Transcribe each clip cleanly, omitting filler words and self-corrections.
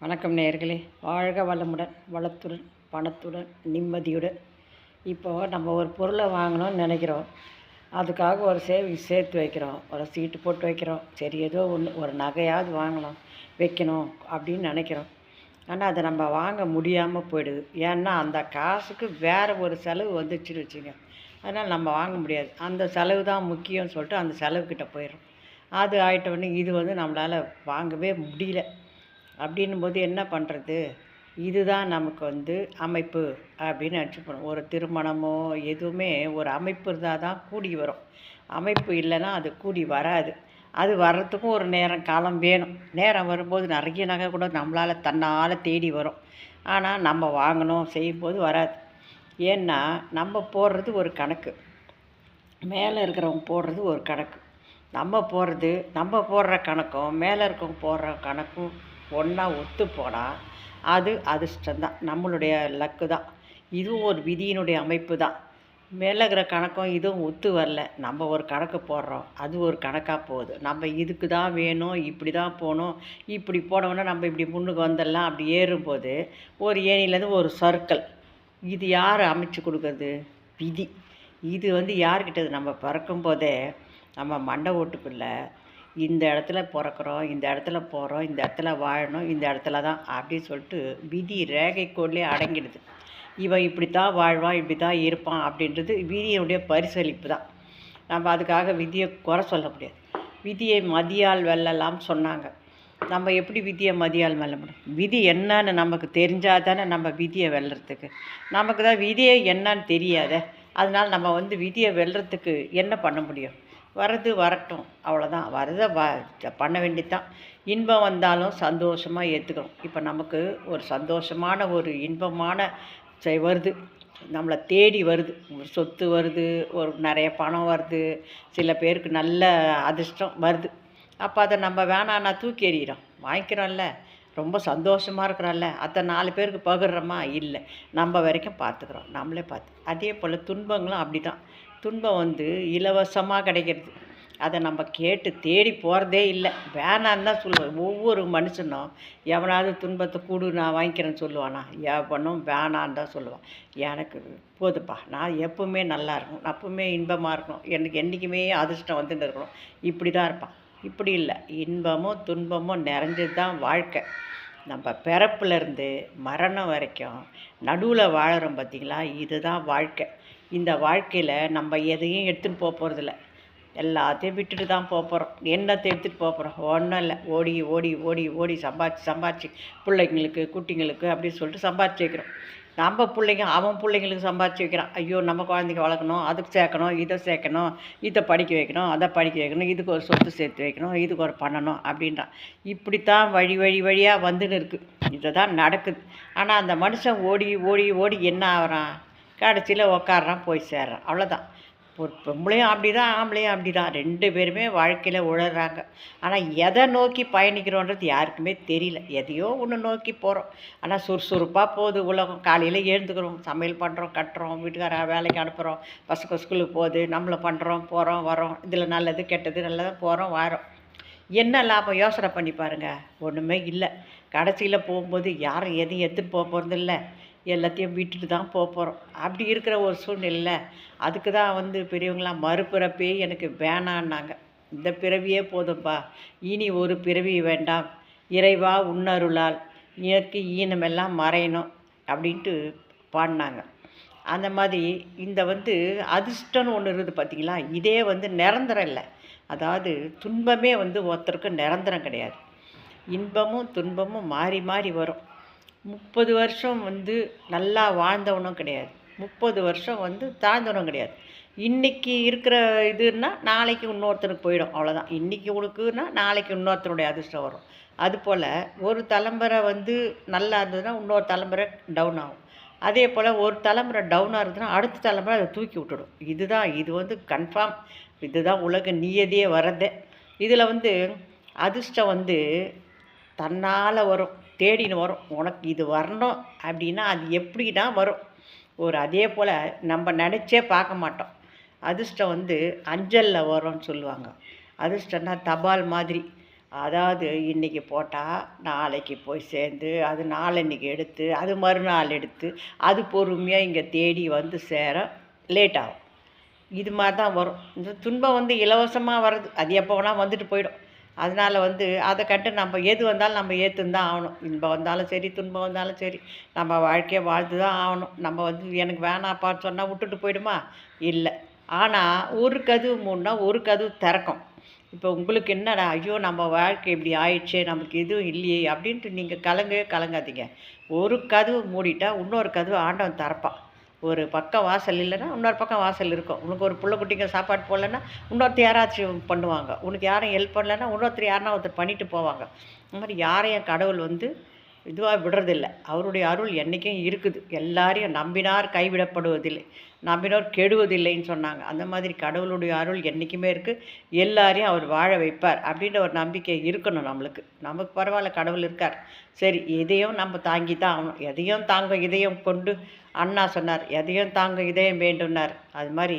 வணக்கம் நேயர்களே. வாழ்க வளமுடன், வளத்துடன், பணத்துடன், நிம்மதியுடன். இப்போது நம்ம ஒரு பொருளை வாங்கணும்னு நினைக்கிறோம். அதுக்காக ஒரு சேவிங்ஸ் சேர்த்து வைக்கிறோம், ஒரு சீட்டு போட்டு வைக்கிறோம். சரி, ஏதோ ஒன்று ஒரு நகையாவது வாங்கணும், வைக்கணும் அப்படின்னு நினைக்கிறோம். ஆனால் அதை நம்ம வாங்க முடியாமல் போயிடுது. ஏன்னா அந்த காசுக்கு வேறு ஒரு செலவு வந்துச்சுன்னு வச்சுங்க, அதனால் நம்ம வாங்க முடியாது. அந்த செலவு தான் முக்கியம்னு சொல்லிட்டு அந்த செலவுக்கிட்ட போயிடும். அது ஆகிட்டோடனே இது நம்மளால் வாங்கவே முடியல. அப்படின்னும்போது என்ன பண்ணுறது? இதுதான் நமக்கு அமைப்பு அப்படின்னு நினச்சிப்போம். ஒரு திருமணமோ எதுவுமே ஒரு அமைப்பு இருந்தால் தான் கூடி வரும். அமைப்பு இல்லைன்னா அது கூடி வராது. அது வர்றதுக்கும் ஒரு நேரம் காலம் வேணும். நேரம் வரும்போது நிறைய நகை கூட நம்மளால் தன்னால் தேடி வரும். ஆனால் நம்ம வாங்கணும் செய்யும்போது வராது. ஏன்னா நம்ம போடுறது ஒரு கணக்கு, மேலே இருக்கிறவங்க போடுறது ஒரு கணக்கு. நம்ம போடுற கணக்கும் மேலே இருக்கவங்க போடுற கணக்கும் ஒன்றா ஒத்து போனால் அது அதிர்ஷ்டந்தான், நம்மளுடைய லக்கு தான். இதுவும் ஒரு விதியினுடைய அமைப்பு தான். மேலே இருக்கிற கணக்கும் இதுவும் ஒத்து வரல, நம்ம ஒரு கணக்கு போடுறோம், அது ஒரு கணக்காக போகுது. நம்ம இதுக்கு தான் வேணும், இப்படி தான் போகணும், இப்படி போனோன்னா நம்ம இப்படி முன்னுக்கு வந்துடலாம். அப்படி ஏறும்போது ஒரு ஏணிலேருந்து ஒரு சர்க்கிள். இது யார் அமைச்சு கொடுக்குறது? விதி. இது யார்கிட்டது? நம்ம பிறக்கும் போதே நம்ம மண்டை ஓட்டுக்குள்ளே இந்த இடத்துல பிறக்கிறோம், இந்த இடத்துல போகிறோம், இந்த இடத்துல வாழணும், இந்த இடத்துல தான் அப்படின்னு சொல்லிட்டு விதி ரேகைக்கோள்லேயே அடங்கிடுது. இவன் இப்படி தான் வாழ்வான், இப்படி தான் இருப்பான் அப்படின்றது விதியினுடைய பரிசளிப்பு தான். நம்ம அதுக்காக விதியை குறை சொல்ல முடியாது. விதியை மதியால் வெல்லலாம் சொன்னாங்க. நம்ம எப்படி விதியை மதியால் வெல்ல முடியும்? விதி என்னன்னு நமக்கு தெரிஞ்சால் தானே நம்ம விதியை வெல்றதுக்கு. நமக்கு தான் விதியை என்னன்னு தெரியாத, அதனால் நம்ம விதியை வெல்றதுக்கு என்ன பண்ண முடியும்? வர்றது வரட்டும், அவ்வளோதான். பண்ண வேண்டியது தான். இன்பம் வந்தாலும் சந்தோஷமாக ஏற்றுக்கணும். இப்போ நமக்கு ஒரு சந்தோஷமான ஒரு இன்பமான வருது, நம்மளை தேடி வருது. ஒரு சொத்து வருது, ஒரு நிறைய பணம் வருது, சில பேருக்கு நல்ல அதிர்ஷ்டம் வருது. அப்போ அதை நம்ம வேணான்னா தூக்கி எறிகிறோம். வாங்கிக்கிறோம்ல, ரொம்ப சந்தோஷமாக இருக்கிறோம்ல, அதை 4 பேருக்கு பகிர்றோமா? இல்லை, நம்ம வரைக்கும் பார்த்துக்குறோம், நம்மளே பார்த்து. அதே போல் துன்பங்களும் அப்படி தான். துன்பம் இலவசமாக கிடைக்கிறது. அதை நம்ம கேட்டு தேடி போகிறதே இல்லை, வேணான்னு தான் சொல்லுவேன். ஒவ்வொரு மனுஷனும் எவனாவது துன்பத்தை கூடு நான் வாங்கிக்கிறேன்னு சொல்லுவானா? எவனும் வேணான்னு தான் சொல்லுவான். எனக்கு போதுப்பா, நான் எப்பவுமே நல்லா இருக்கணும், நான் எப்பவுமே இன்பமாக இருக்கணும், எனக்கு என்றைக்குமே அதிர்ஷ்டம் வந்துட்டு இருக்கணும், இப்படி தான் இருப்பான். இப்படி இல்லை, இன்பமும் துன்பமும் நிறைஞ்சது தான் வாழ்க்கை. நம்ம பிறப்புலேருந்து மரணம் வரைக்கும் நடுவில் வாழறோம் பார்த்திங்களா, இதுதான் வாழ்க்கை. இந்த வாழ்க்கையில் நம்ம எதையும் எடுத்துன்னு போகிறதில்ல, எல்லாத்தையும் விட்டுட்டு தான் போகிறோம். என்னத்தை எடுத்துகிட்டு போகிறோம்? ஒன்றும் இல்லை. ஓடி ஓடி ஓடி ஓடி சம்பாரிச்சு பிள்ளைங்களுக்கு குட்டிங்களுக்கு அப்படின்னு சொல்லிட்டு சம்பாரிச்சு வைக்கிறோம். நம்ம பிள்ளைங்க அவன் பிள்ளைங்களுக்கு சம்பாரிச்சு வைக்கிறான். ஐயோ, நம்ம குழந்தைங்க வளர்க்கணும், அதுக்கு சேர்க்கணும், இதை சேர்க்கணும், இதை படிக்க வைக்கணும், அதை படிக்க வைக்கணும், இதுக்கு ஒரு சொத்து சேர்த்து வைக்கணும், இதுக்கு ஒரு பண்ணணும் அப்படின்றான். இப்படித்தான் வழியாக வந்துன்னு இருக்குது. இதை தான் நடக்குது. ஆனால் அந்த மனுஷன் ஓடி ஓடி ஓடி என்ன ஆகிறான்? கடைசியில் உக்காடுறான், போய் சேர்றான், அவ்வளோதான். ஒரு பொம்பளையும் அப்படி தான், ஆம்பளையும் அப்படி தான், 2 பேருமே வாழ்க்கையில் உழறாங்க. ஆனால் எதை நோக்கி பயணிக்கிறோன்றது யாருக்குமே தெரியல. எதையோ ஒன்று நோக்கி போகிறோம். ஆனால் சுறுசுறுப்பாக போகுது உலகம். காலையில் எழுந்துக்கிறோம், சமையல் பண்ணுறோம், கட்டுறோம், வீட்டுக்கார வேலைக்கு அனுப்புகிறோம், பசங்க ஸ்கூலுக்கு போகுது, நம்மளும் பண்ணுறோம், போகிறோம், வரோம். இதில் நல்லது கெட்டது நல்லதாக போகிறோம், வரோம். என்ன லாபம்? யோசனை பண்ணி பாருங்கள். ஒன்றுமே இல்லை. கடைசியில் போகும்போது யாரும் எதையும் எடுத்துகிட்டு போகிறதில்ல, எல்லாத்தையும் விட்டுட்டு தான் போகிறோம். அப்படி இருக்கிற ஒரு சூழ்நிலையில் அதுக்கு தான் பெரியவங்களாம் மறுபிறப்பே எனக்கு வேணான்னாங்க. இந்த பிறவியே போதும்பா, இனி ஒரு பிறவி வேண்டாம், இறைவா உன்னருளால் இயற்கை ஈனமெல்லாம் மறையணும் அப்படின்ட்டு பாடினாங்க. அந்த மாதிரி இந்த அதிர்ஷ்டம்னு ஒன்று இருக்குது பார்த்திங்களா, இதே நிரந்தரம் இல்லை. அதாவது துன்பமே ஒருத்தருக்கு நிரந்தரம் கிடையாது. இன்பமும் துன்பமும் மாறி மாறி வரும். 30 வருஷம் நல்லா வாழ்ந்தவனும் கிடையாது, 30 வருஷம் தாழ்ந்தவனும் கிடையாது. இன்றைக்கி இருக்கிற இதுன்னா நாளைக்கு இன்னொருத்தனுக்கு போயிடும், அவ்வளோதான். இன்றைக்கி உனக்குன்னா நாளைக்கு இன்னொருத்தனுடைய அதிர்ஷ்டம் வரும். அதுபோல் ஒரு தலைமுறை நல்லா இருந்ததுன்னா இன்னொரு தலைமுறை டவுன் ஆகும். அதே போல் ஒரு தலைமுறை டவுனாக இருந்ததுன்னா அடுத்த தலைமுறை அதை தூக்கி விட்டுடும். இது கன்ஃபார்ம். இதுதான் உலக நியதியே வர்றதே. இதில் அதிர்ஷ்டம் தன்னால் வரும், தேடின்னு வரும். உனக்கு இது வரணும் அப்படின்னா அது எப்படின்னா வரும். அதே போல் நம்ம நினச்சே பார்க்க மாட்டோம். அதிர்ஷ்டம் அஞ்சலில் வரும்னு சொல்லுவாங்க. அதிர்ஷ்டம்னா தபால் மாதிரி. அதாவது இன்றைக்கி போட்டால் நாளைக்கு போய் சேர்ந்து அது நாளன்னைக்கு எடுத்து அது மறுநாள் எடுத்து அது பொறுமையாக இங்கே தேடி வந்து சேர லேட் ஆகும். இது மாதிரி தான் வரும். இந்த துன்பம் வந்து இலவசமாக வர்றது, அது எப்போ வேணால் வந்துட்டு போயிடும். அதனால் வந்து அதை கண்டு நம்ம எது வந்தாலும் நம்ம ஏற்றுன்னு தான் ஆகணும். இன்பம் வந்தாலும் சரி, துன்பம் வந்தாலும் சரி, நம்ம வாழ்க்கையை வாழ்த்து தான் ஆகணும். நம்ம வந்து எனக்கு வேணாப்பான்னு சொன்னால் விட்டுட்டு போயிடுமா? இல்லை. ஆனால் ஒரு கதவு மூடினா ஒரு கதவு திறக்கும். இப்போ உங்களுக்கு என்னடா, ஐயோ நம்ம வாழ்க்கை இப்படி ஆயிடுச்சே, நமக்கு எதுவும் இல்லையே அப்படின்ட்டு நீங்கள் கலங்கவே கலங்காதீங்க. ஒரு கதவு மூடிட்டா இன்னொரு கதவு ஆண்டவன் திறப்பான். ஒரு பக்கம் வாசல் இல்லைன்னா இன்னொரு பக்கம் வாசல் இருக்கும். உனக்கு ஒரு புள்ள குட்டிங்க சாப்பாடு போடலன்னா இன்னொருத்தர் யாராச்சும் பண்ணுவாங்க. உனக்கு யாரும் ஹெல்ப் பண்ணலைன்னா இன்னொருத்தர் யாருன்னா ஒருத்தர் பண்ணிட்டு போவாங்க. இந்த மாதிரி யாரையும் கடவுள் வந்து இதுவாக விடுறதில்லை. அவருடைய அருள் என்றைக்கும் இருக்குது. எல்லாரையும் நம்பினார் கைவிடப்படுவதில்லை, நம்பினோர் கெடுவதில்லைன்னு சொன்னாங்க. அந்த மாதிரி கடவுளுடைய அருள் என்றைக்குமே இருக்குது. எல்லாரையும் அவர் வாழ வைப்பார் அப்படின்ற ஒரு நம்பிக்கை இருக்கணும் நம்மளுக்கு. நமக்கு பரவாயில்ல, கடவுள் இருக்கார், சரி இதையும் நம்ம தாங்கி தான் ஆகணும். எதையும் தாங்க இதயம் கொண்டு அண்ணா சொன்னார், எதையும் தாங்க இதயம் வேண்டும்னார். அது மாதிரி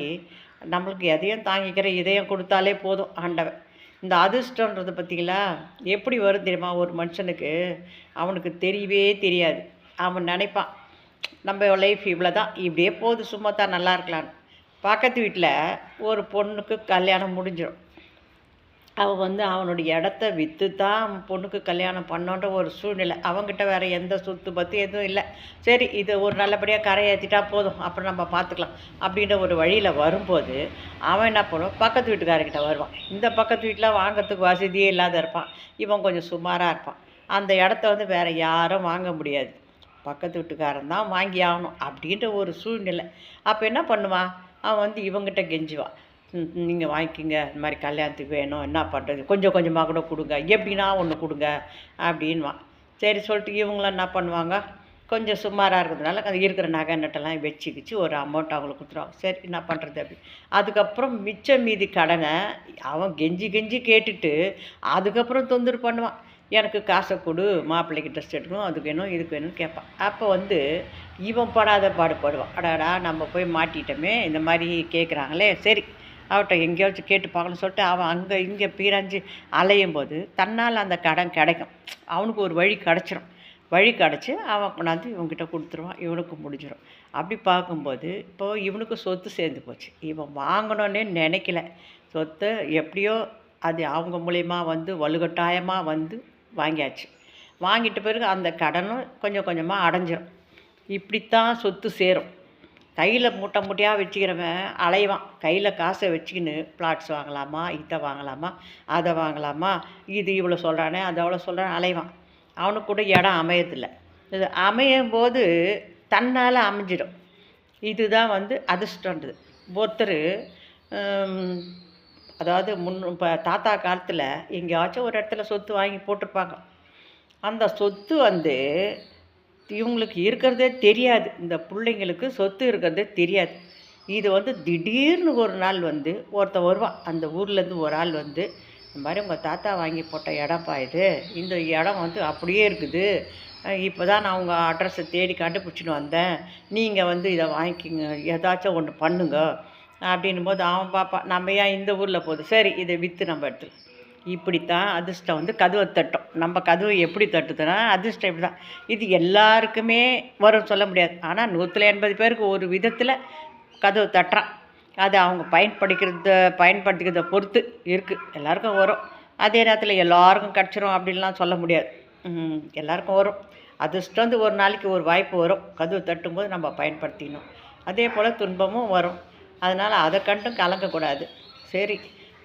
நம்மளுக்கு எதையும் தாங்கிக்கிற இதயம் கொடுத்தாலே போதும் ஆண்டவன். இந்த அதிர்ஷ்டன்றது பார்த்திங்களா எப்படி வரும் தெரியுமா? ஒரு மனுஷனுக்கு அவனுக்கு தெரியவே தெரியாது. அவன் நினைப்பான் நம்ம லைஃப் இவ்வளோ தான், இப்படியே போகுது, சும்மா தான் நல்லா இருக்கலான்னு. பக்கத்து வீட்டில் ஒரு பொண்ணுக்கு கல்யாணம் முடிஞ்சிடும். அவன் வந்து அவனுடைய இடத்த விற்று தான் பொண்ணுக்கு கல்யாணம் பண்ணோன்ற ஒரு சூழ்நிலை. அவங்ககிட்ட வேறு எந்த சொத்து பற்றி எதுவும் இல்லை. சரி இது ஒரு நல்லபடியாக கரை ஏற்றிட்டா போதும், அப்புறம் நம்ம பார்த்துக்கலாம் அப்படின்ற ஒரு வழியில் வரும்போது அவன் என்ன பண்ணுவான், பக்கத்து வீட்டுக்காரர்கிட்ட வருவான். இந்த பக்கத்து வீட்டில் வாங்கிறதுக்கு வசதியே இல்லாத இருப்பான். இவன் கொஞ்சம் சுமாராக இருப்பான். அந்த இடத்த வந்து வேறு யாரும் வாங்க முடியாது, பக்கத்து வீட்டுக்காரன் தான் வாங்கி ஆகணும் அப்படின்ற ஒரு சூழ்நிலை. அப்போ என்ன பண்ணுவான், அவன் வந்து இவங்ககிட்ட கெஞ்சுவான், நீங்கள் வாங்கிக்கிங்க, இந்த மாதிரி கல்யாணத்துக்கு வேணும், என்ன பண்ணுறது, கொஞ்சம் கொஞ்சமாக கூட கொடுங்க, எப்படின்னா ஒன்று கொடுங்க அப்படின்வான். சரி சொல்லிட்டு இவங்களாம் என்ன பண்ணுவாங்க, கொஞ்சம் சுமாராக இருக்கிறதுனால அது இருக்கிற நகை நட்டெல்லாம் வச்சுக்கிச்சு ஒரு அமௌண்ட் அவங்களுக்கு கொடுத்துருவாங்க. சரி என்ன பண்ணுறது அப்படி. அதுக்கப்புறம் மிச்சம் மீதி கடனை அவன் கெஞ்சி கெஞ்சி கேட்டுட்டு அதுக்கப்புறம் தொந்தரவு பண்ணுவான். எனக்கு காசை கொடு, மாப்பிள்ளைக்கு ட்ரெஸ் எடுக்கணும், அதுக்கு வேணும் இதுக்கு வேணும்னு கேட்பான். அப்போ வந்து இவன் படாத பாடுபடுவான். அடாடா நம்ம போய் மாட்டிட்டோமே, இந்த மாதிரி கேட்குறாங்களே, சரி அவர்கிட்ட எங்கேயாச்சும் கேட்டு பார்க்கணும்னு சொல்லிட்டு அவன் அங்கே இங்கே பீராஞ்சு அலையும் போது தன்னால் அந்த கடன் கிடைக்கும். அவனுக்கு ஒரு வழி கிடச்சிரும். வழி கிடச்சி அவன் கொண்டாந்து இவங்ககிட்ட கொடுத்துருவான், இவனுக்கு முடிஞ்சிடும். அப்படி பார்க்கும்போது இப்போது இவனுக்கு சொத்து சேர்ந்து போச்சு. இவன் வாங்கணுன்னே நினைக்கல சொத்தை, எப்படியோ அது அவங்க மூலயமா வந்து வலுக்கட்டாயமாக வந்து வாங்கியாச்சு. வாங்கிட்ட பிறகு அந்த கடனும் கொஞ்சம் கொஞ்சமாக அடைஞ்சிரும். இப்படித்தான் சொத்து சேரும். கையில் மூட்டை மூட்டையாக வச்சுக்கிறவன் அலைவான். கையில் காசை வச்சுக்கின்னு பிளாட்ஸ் வாங்கலாமா, இதை வாங்கலாமா, அதை வாங்கலாமா, இது இவ்வளோ சொல்கிறானே அது அவ்வளோ சொல்கிறான், அலைவான். அவனுக்கு கூட இடம் அமையதில்லை. இது அமையும் போது தன்னால் அமைஞ்சிடும். இதுதான் வந்து அதிர்ஷ்டன்றது. ஒருத்தர் அதாவது இப்போ தாத்தா காலத்தில் எங்கேயாச்சும் ஒரு இடத்துல சொத்து வாங்கி போட்டிருப்பாங்க. அந்த சொத்து வந்து இவங்களுக்கு இருக்கிறதே தெரியாது. இந்த பிள்ளைங்களுக்கு சொத்து இருக்கிறதே தெரியாது. இது வந்து திடீர்னு ஒரு நாள் வந்து ஒருத்தன் வருவான். அந்த ஊர்லேருந்து ஒரு ஆள் வந்து, இந்த மாதிரி உங்கள் தாத்தா வாங்கி போட்ட இடம்ப்பா இது, இந்த இடம் வந்து அப்படியே இருக்குது, இப்போ தான் நான் உங்கள் அட்ரஸை தேடி கண்டுபிடிச்சின்னு வந்தேன், நீங்கள் வந்து இதை வாங்கிக்கிங்க, ஏதாச்சும் ஒன்று பண்ணுங்க அப்படின்னும் போது அவன் பார்ப்பான், நம்ம ஏன் இந்த ஊரில் போகுது, சரி இதை விற்று நம்ம எடுத்துக்கலாம். இப்படித்தான் அதிர்ஷ்டம் வந்து கதவை தட்டும். நம்ம கதவை எப்படி தட்டுதுன்னா அதிர்ஷ்டம் இப்படி தான். இது எல்லாருக்குமே வரும் சொல்ல முடியாது. ஆனால் 180 பேருக்கு ஒரு விதத்தில் கதவு தட்டுறான். அது அவங்க பயன்படுத்திக்கிறத பொறுத்து இருக்குது. எல்லாருக்கும் வரும். அதே நேரத்தில் எல்லாருக்கும் கிடச்சிரும் அப்படின்லாம் சொல்ல முடியாது. எல்லாருக்கும் வரும். அதிர்ஷ்டம் வந்து ஒரு நாளைக்கு ஒரு வாய்ப்பு வரும். கதவு தட்டும்போது நம்ம பயன்படுத்திக்கணும். அதே போல் துன்பமும் வரும். அதனால் அதை கண்டும் கலங்கக்கூடாது. சரி,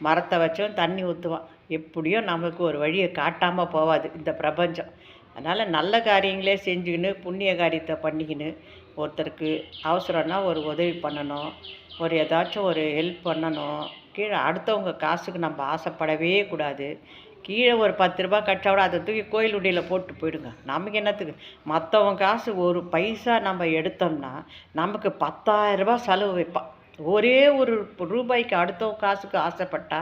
மரத்தை வச்சும் தண்ணி ஊற்றுவான், எப்படியோ நமக்கு ஒரு வழியை காட்டாமல் போகாது இந்த பிரபஞ்சம். அதனால் நல்ல காரியங்களே செஞ்சுக்கின்னு புண்ணிய காரியத்தை பண்ணிக்கின்னு ஒருத்தருக்கு அவசரம்னா ஒரு உதவி பண்ணணும், ஒரு ஏதாச்சும் ஒரு ஹெல்ப் பண்ணணும். கீழே அடுத்தவங்க காசுக்கு நம்ம ஆசைப்படவே கூடாது. கீழே ஒரு 10 ரூபா கட்டா கூட அதை தூக்கி கோயில் உண்டியில் போட்டு போயிடுங்க. நமக்கு என்னத்துக்கு, மற்றவங்க காசு ஒரு பைசா நம்ம எடுத்தோம்னா நமக்கு 10,000 ரூபா செலவு வைப்பான். ஒரே ஒரு ரூபாய்க்கு அடுத்தவங்க காசுக்கு ஆசைப்பட்டா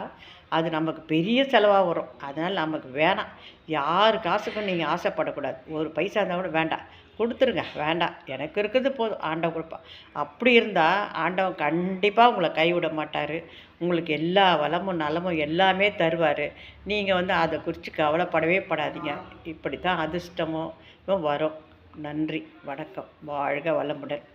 அது நமக்கு பெரிய செலவாக வரும். அதனால் நமக்கு வேணாம். யார் காசுக்கும் நீங்கள் ஆசைப்படக்கூடாது. ஒரு பைசா இருந்தால் கூட வேண்டாம், கொடுத்துருங்க, வேண்டாம், எனக்கு இருக்குது போதும், ஆண்டவன் கொடுப்பான். அப்படி இருந்தால் ஆண்டவன் கண்டிப்பாக உங்களை கைவிட மாட்டார். உங்களுக்கு எல்லா வளமும் நலமும் எல்லாமே தருவார். நீங்கள் அதை குறித்து கவலைப்படவே படாதீங்க. இப்படி தான் அதிர்ஷ்டமும் வரும். நன்றி, வணக்கம், வாழ்க வளமுடன்.